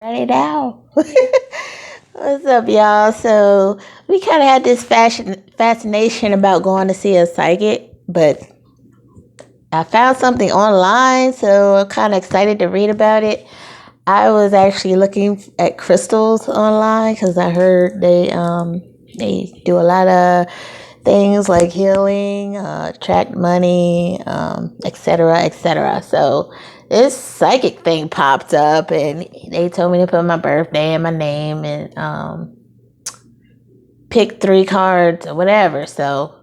Right now. What's up, y'all? So we kind of had this fascination about going to see a psychic, but I found something online, so I'm kind of excited to read about it. I was actually looking at crystals online because I heard they do a lot of things like healing, attract money, etc., etc. So this psychic thing popped up, and they told me to put my birthday and my name and pick three cards or whatever. So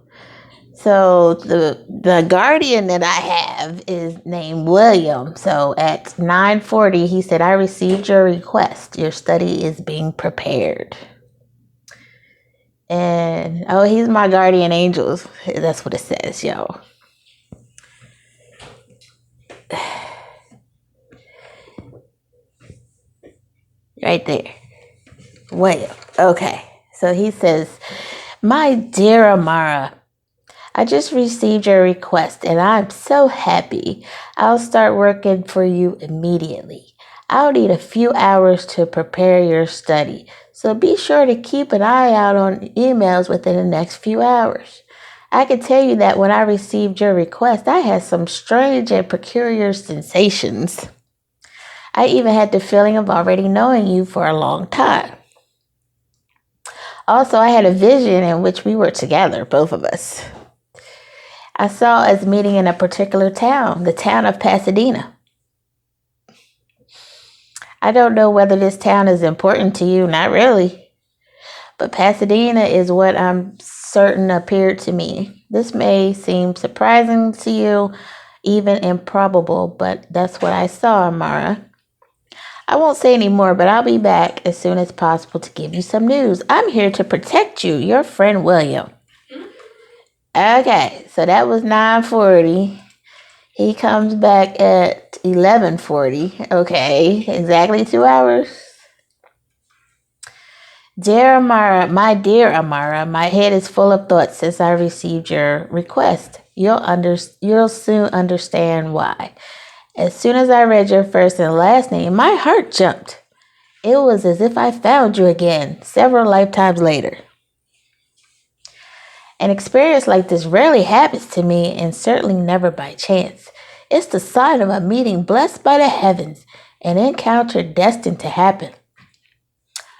the guardian that I have is named William. So at 9:40, he said, "I received your request. Your study is being prepared." And oh, he's my guardian angels. That's what it says, yo. Right there. William. Okay. So he says, "My dear Amara, I just received your request and I'm so happy. I'll start working for you immediately. I'll need a few hours to prepare your study, so be sure to keep an eye out on emails within the next few hours. I can tell you that when I received your request, I had some strange and peculiar sensations. I even had the feeling of already knowing you for a long time. Also, I had a vision in which we were together, both of us. I saw us meeting in a particular town, the town of Pasadena. I don't know whether this town is important to you, not really, but Pasadena is what I'm certain appeared to me. This may seem surprising to you, even improbable, but that's what I saw, Amara. I won't say any more, but I'll be back as soon as possible to give you some news. I'm here to protect you, your friend William." Okay, so that was 9:40. He comes back at 11:40. Okay, exactly 2 hours. Dear Amara, my head is full of thoughts since I received your request. You'll soon understand why. As soon as I read your first and last name, my heart jumped. It was as if I found you again, several lifetimes later. An experience like this rarely happens to me, and certainly never by chance. It's the sign of a meeting blessed by the heavens, an encounter destined to happen.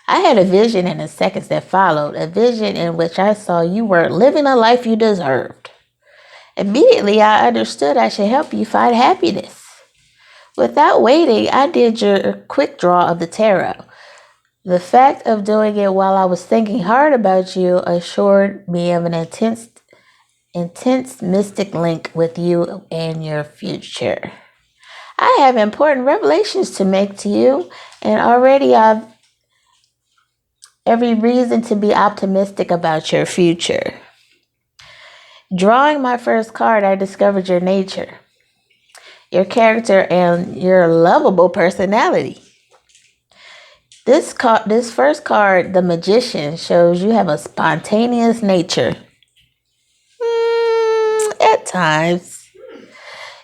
I had a vision in the seconds that followed, a vision in which I saw you were living a life you deserved. Immediately, I understood I should help you find happiness. Without waiting, I did your quick draw of the tarot. The fact of doing it while I was thinking hard about you assured me of an intense mystic link with you and your future. I have important revelations to make to you, and already I've every reason to be optimistic about your future. Drawing my first card, I discovered your nature, your character, and your lovable personality. This first card, the Magician, shows you have a spontaneous nature. At times.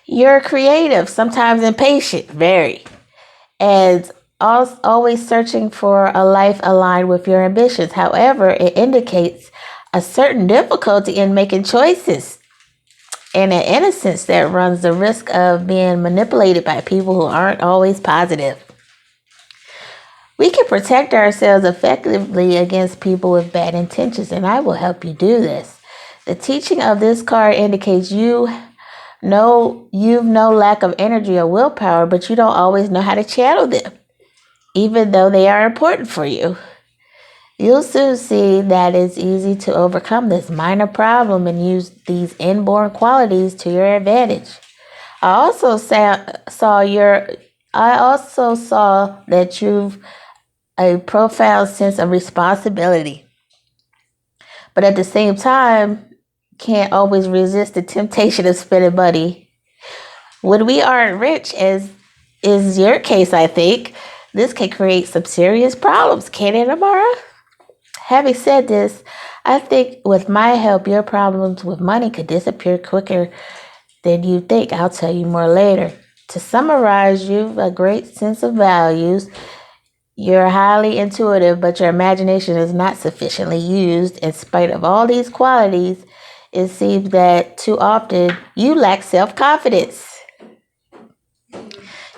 You're creative, sometimes impatient, very, and always searching for a life aligned with your ambitions. However, it indicates a certain difficulty in making choices and an innocence that runs the risk of being manipulated by people who aren't always positive. We can protect ourselves effectively against people with bad intentions, and I will help you do this. The teaching of this card indicates you've no lack of energy or willpower, but you don't always know how to channel them, even though they are important for you. You'll soon see that it's easy to overcome this minor problem and use these inborn qualities to your advantage. I also saw that you've a profound sense of responsibility, but at the same time, can't always resist the temptation of spending money. When we aren't rich, as is your case, I think, this can create some serious problems, can it, Amara? Having said this, I think with my help, your problems with money could disappear quicker than you think. I'll tell you more later. To summarize, you've a great sense of values. You're highly intuitive, but your imagination is not sufficiently used. In spite of all these qualities, it seems that too often you lack self-confidence.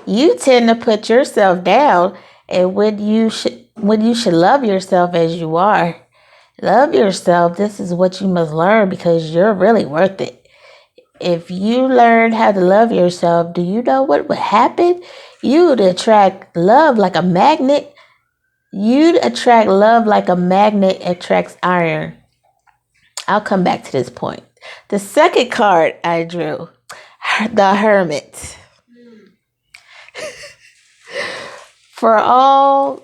You tend to put yourself down, and when you should love yourself as you are. Love yourself. This is what you must learn because you're really worth it. If you learn how to love yourself, do you know what would happen? You would attract love like a magnet. You'd attract love like a magnet attracts iron. I'll come back to this point. The second card I drew, the Hermit. For all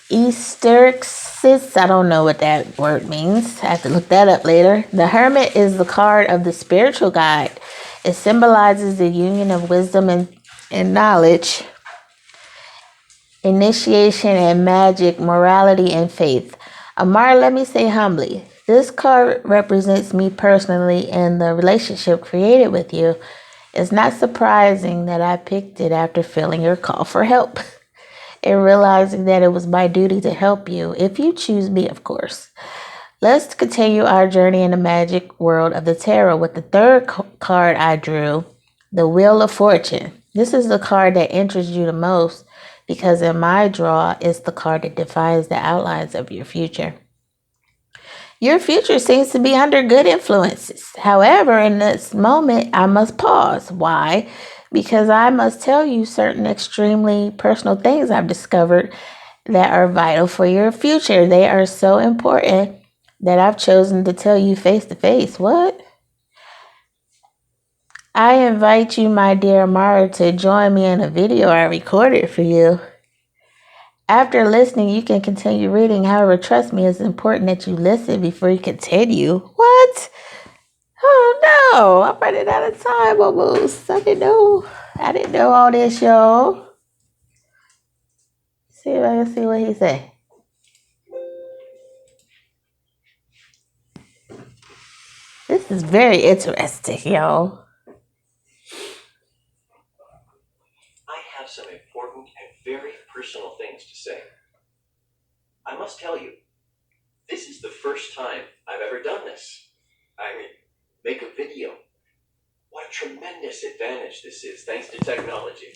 Easterixis, I don't know what that word means. I have to look that up later. The Hermit is the card of the spiritual guide. It symbolizes the union of wisdom and knowledge, initiation and magic, morality and faith. Amar, let me say humbly, this card represents me personally and the relationship created with you. It's not surprising that I picked it after feeling your call for help and realizing that it was my duty to help you, if you choose me, of course. Let's continue our journey in the magic world of the tarot with the third card I drew, the Wheel of Fortune. This is the card that interests you the most because in my draw, it's the card that defines the outlines of your future. Your future seems to be under good influences. However, in this moment, I must pause. Why? Because I must tell you certain extremely personal things I've discovered that are vital for your future. They are so important that I've chosen to tell you face to face. What? I invite you, my dear Mara, to join me in a video I recorded for you. After listening, you can continue reading. However, trust me, it's important that you listen before you continue. What? Oh no, I'm running out of time almost. I didn't know. I didn't know all this, y'all. See if I can see what he say. This is very interesting, y'all. I have some important and very personal things to say. I must tell you, this is the first time I've ever done this. I mean, make a video. What a tremendous advantage this is, thanks to technology.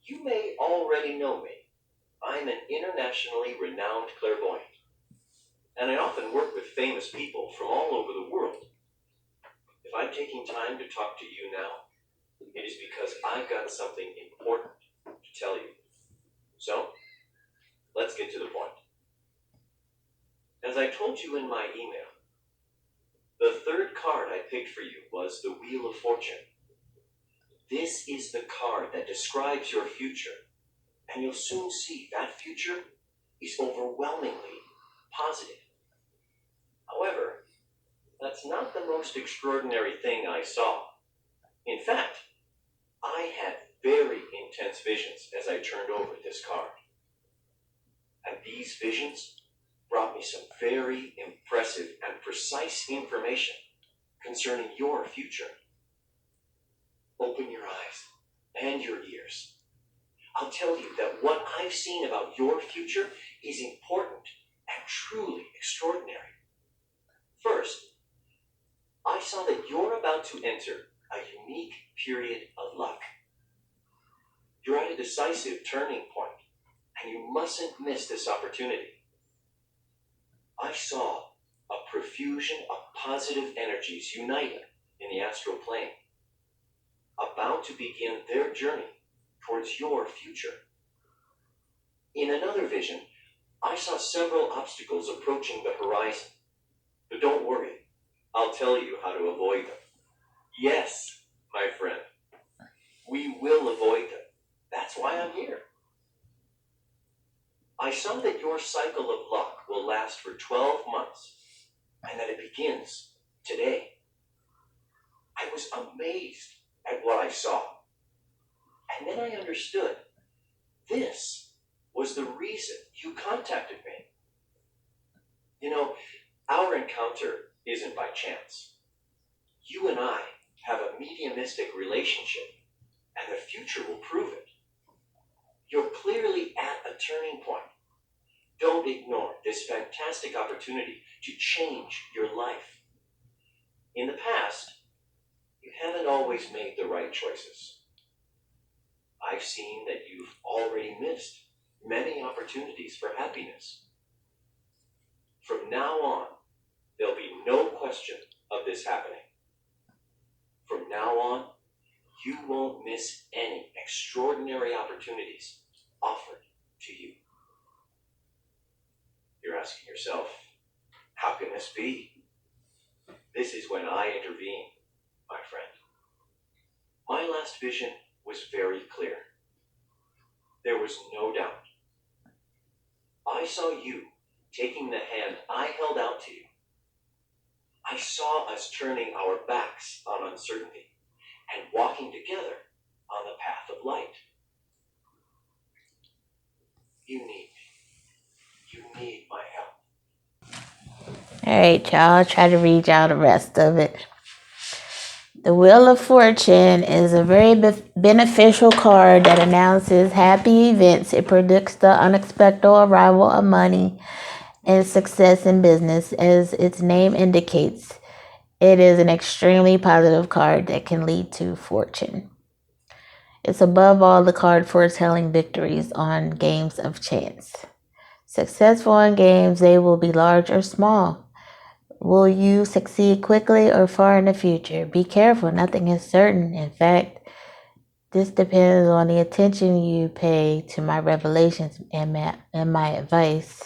You may already know me. I'm an internationally renowned clairvoyant, and I often work with famous people from all over the world. If I'm taking time to talk to you now, it is because I've got something important to tell you. So, let's get to the point. As I told you in my email, the third card I picked for you was the Wheel of Fortune. This is the card that describes your future, and you'll soon see that future is overwhelmingly positive. However, that's not the most extraordinary thing I saw. In fact, I had very intense visions as I turned over this card. And these visions brought me some very impressive and precise information concerning your future. Open your eyes and your ears. I'll tell you that what I've seen about your future is important and truly extraordinary. First, I saw that you're about to enter a unique period of luck. You're at a decisive turning point, and you mustn't miss this opportunity. I saw a profusion of positive energies uniting in the astral plane, about to begin their journey towards your future. In another vision, I saw several obstacles approaching the horizon. But don't worry, I'll tell you how to avoid them. Yes, my friend, we will avoid them. That's why I'm here. I saw that your cycle of luck will last for 12 months, and that it begins today. I was amazed at what I saw. And then I understood this was the reason you contacted me. You know, our encounter isn't by chance. You and I have a mediumistic relationship, and the future will prove it. You're clearly turning point. Don't ignore this fantastic opportunity to change your life. In the past, you haven't always made the right choices. I've seen that you've already missed many opportunities for happiness. From now on, there'll be no question of this happening. From now on, you won't miss any extraordinary opportunities offered to you. You're asking yourself, how can this be? This is when I intervene, my friend. My last vision was very clear. There was no doubt. I saw you taking the hand I held out to you. I saw us turning our backs on uncertainty and walking together on the path of light. You need me. You need my help. All right, y'all. I'll try to read y'all the rest of it. The Wheel of Fortune is a very beneficial card that announces happy events. It predicts the unexpected arrival of money and success in business. As its name indicates, it is an extremely positive card that can lead to fortune. It's above all the card foretelling victories on games of chance. Successful in games, they will be large or small. Will you succeed quickly or far in the future? Be careful, nothing is certain. In fact, this depends on the attention you pay to my revelations and my advice.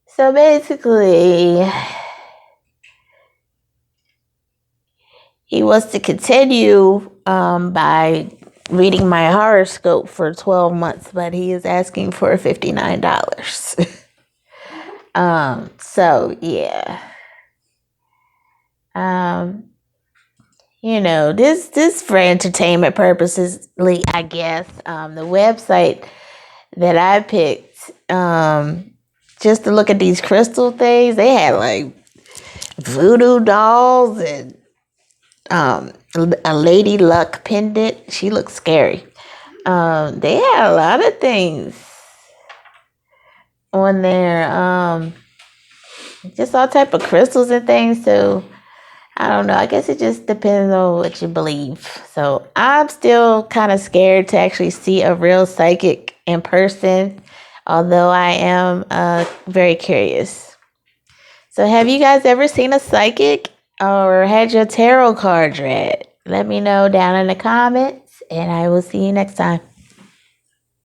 So basically, he wants to continue by reading my horoscope for 12 months, but he is asking for $59. So yeah. This for entertainment purposes, I guess. The website that I picked, just to look at these crystal things, they had like voodoo dolls and a lady luck pendant. She looks scary. They had a lot of things on there. Just all type of crystals and things. So I don't know. I guess it just depends on what you believe. So I'm still kind of scared to actually see a real psychic in person, although I am very curious. So have you guys ever seen a psychic or had your tarot cards read? Let me know down in the comments, and I will see you next time.